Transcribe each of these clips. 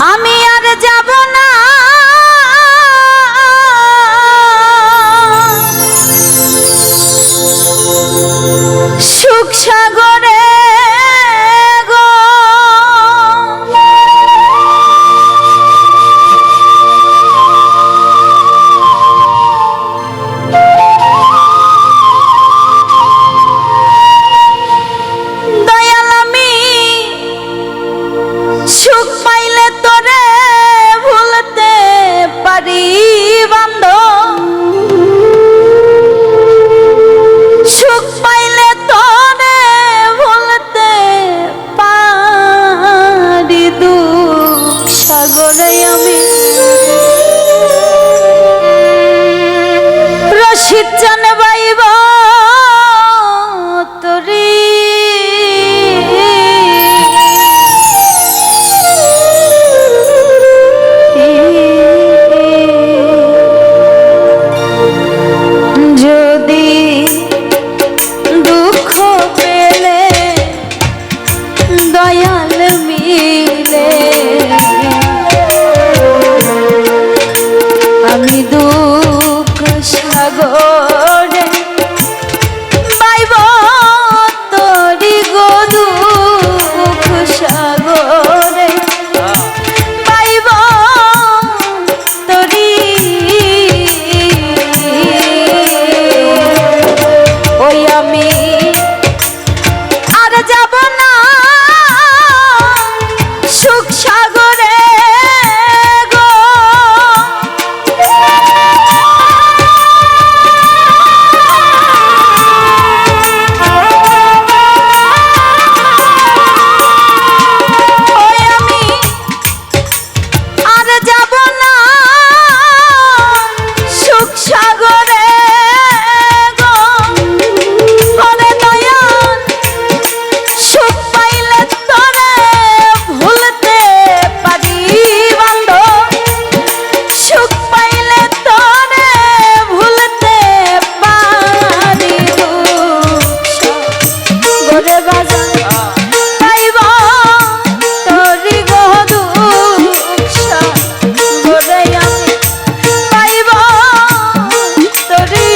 আমি আর যাব না সুখ সাগরে গো, দয়াল আমি সুখ পাইলে তোরে ভুলতে পারি বান্ধব, সুখ পাইলে তোরে ভুলতে পারি, দুঃখ সাগরে আমি রশিদ জানে বাইব তোরি। যদি দুঃখ পেলে দয়াল মিলে, আমি দুঃখ সাগরে পাইব তোরি গো, দুঃখ সাগরে পাইব তোরি। ওই আমি আর যাব না সুখ সাগরে গো, ওই আমি আর যাব না সুখ সাগরে গো। ওরে দয়াল সুখ পাইলে তোরে ভুলতে পারি বান্ধব, সুখ পাইলে তোরে ভুলতে পারি, দুঃখ সাগরে বাজান পাইব তোরি গো, দুঃখ সাগরে আমি পাইব তোরি।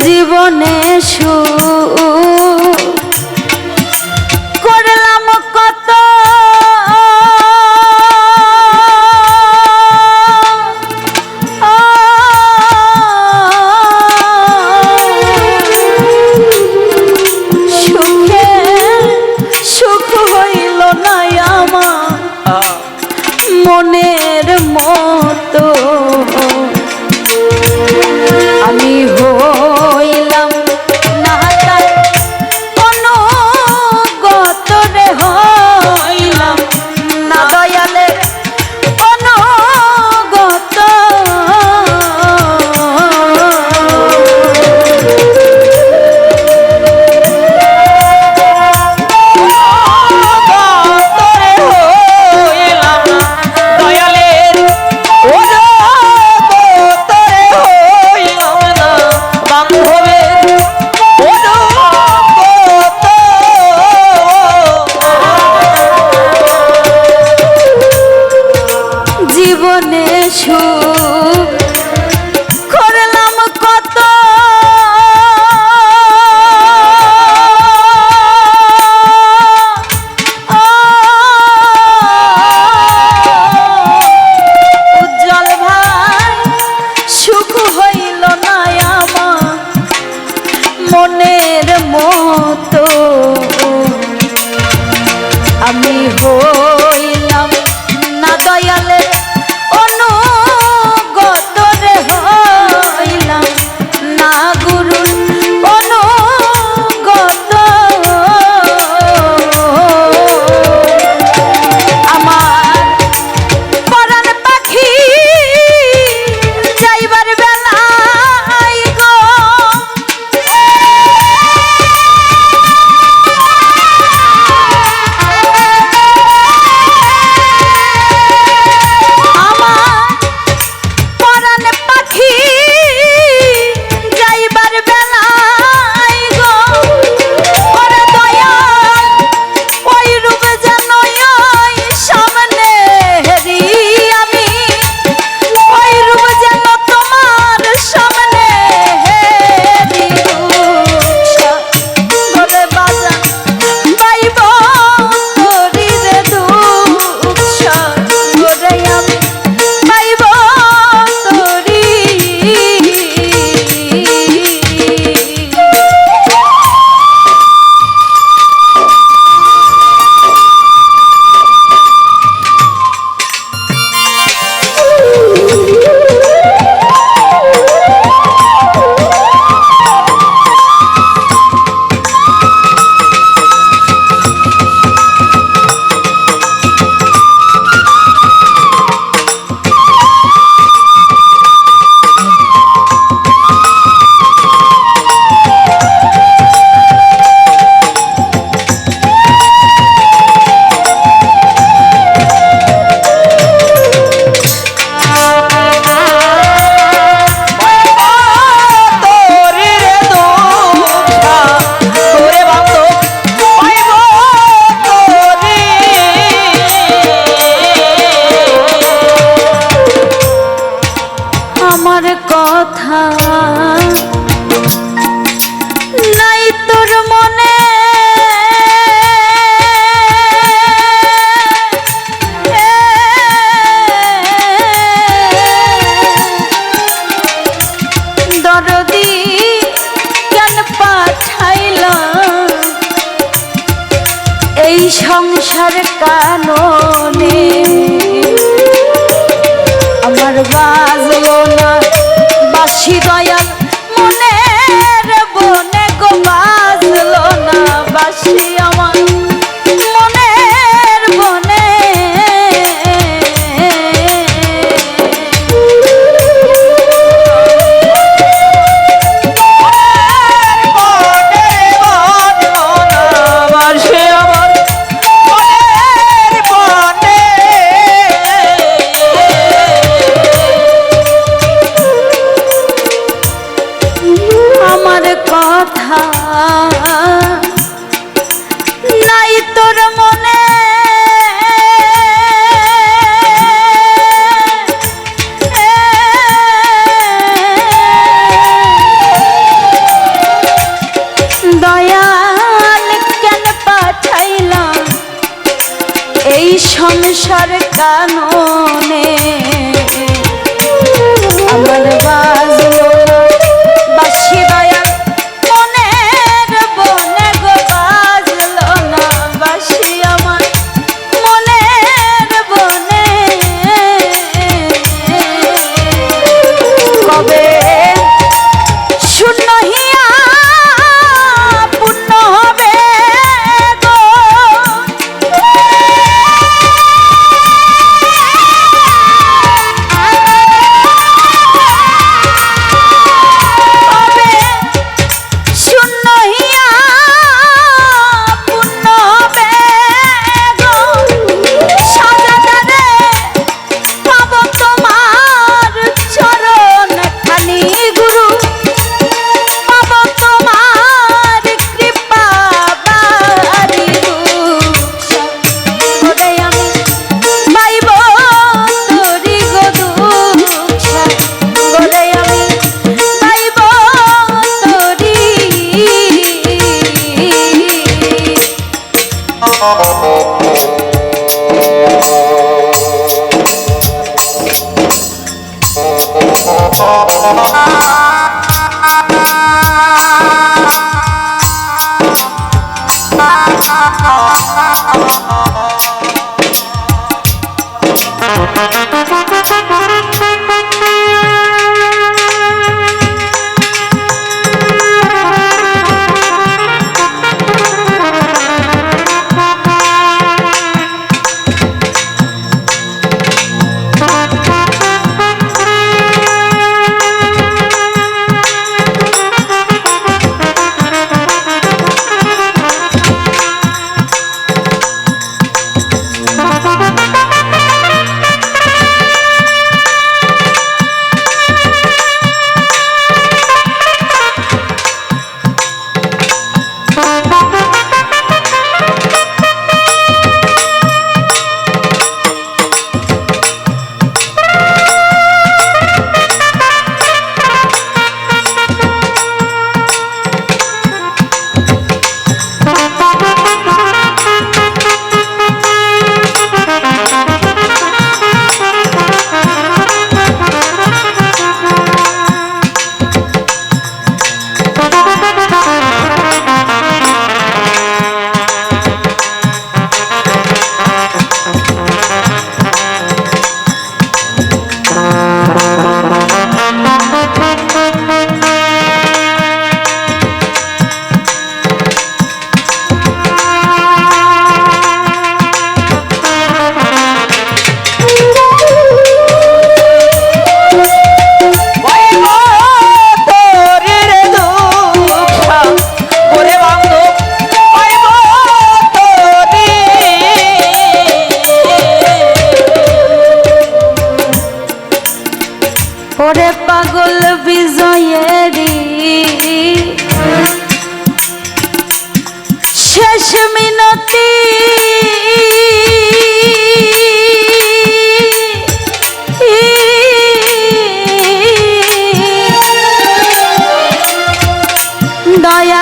জীবনে সুখ করলাম কত, সুখে সুখ হইল না আমার মনের মতো, আমি হইলাম না তার অনুগত রে, হইলাম না দয়ালের অনুগত। হইলাম দয়ালের আমি হইলাম না দয়ালে অনুগত রে হইলাম না গুরুর অনুগত আমার পরাণ পাখি যাইবার বেলায় গো কথা নাই তোর মনে দরদি কেন পাঠাইলা এই সংসার কাননে আমার বাজলো না বাঁশি দয়াল মনের বনে গো বাজলো না বাঁশি আমার মনের বনে কথা নাই তোর মনে দয়াল কেন পাঠাইলাম এই সংসার কাননে আমার বাজলো না বাঁশি দয়াল মনের বনে গো বাজলো না বাঁশি আমার মনের বনে কবে শূন্য হিয়া পূর্ণ হবে গো ওরে পাগল বিজয়েরি শেষ মিনতি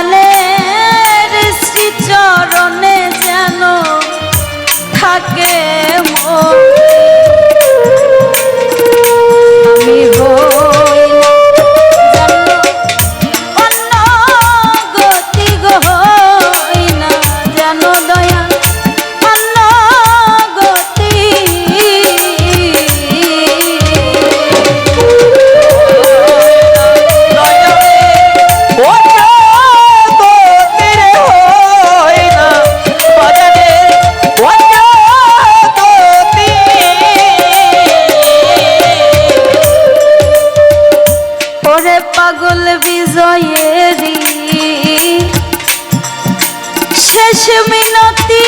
দয়ালের শ্রীচরণে যেন থাকে মন আমি হই অন্য গতি হই না যেন দয়া অন্য গতি ওরে পাগল বিজয়েরি শেষ মিনতি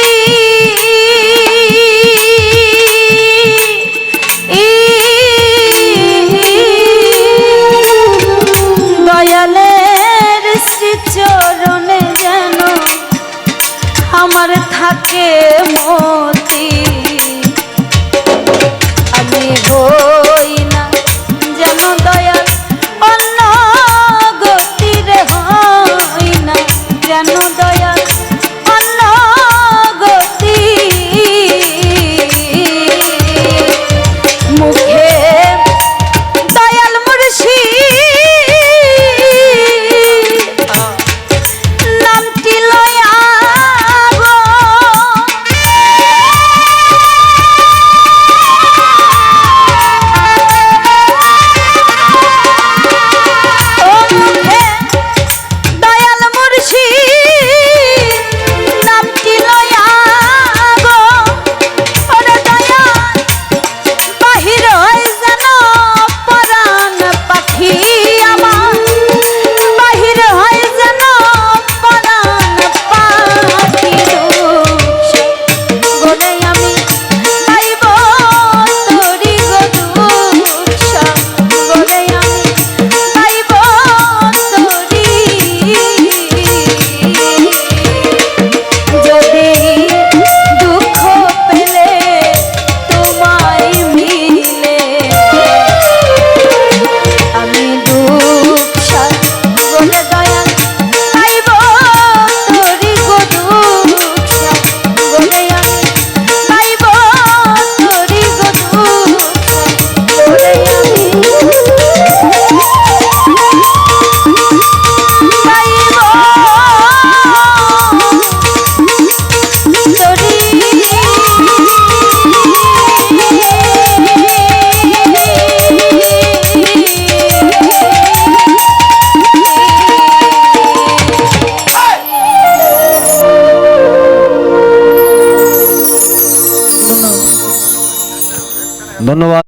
দয়ালের শ্রীচরণে যেন আমার থাকে মতি আমি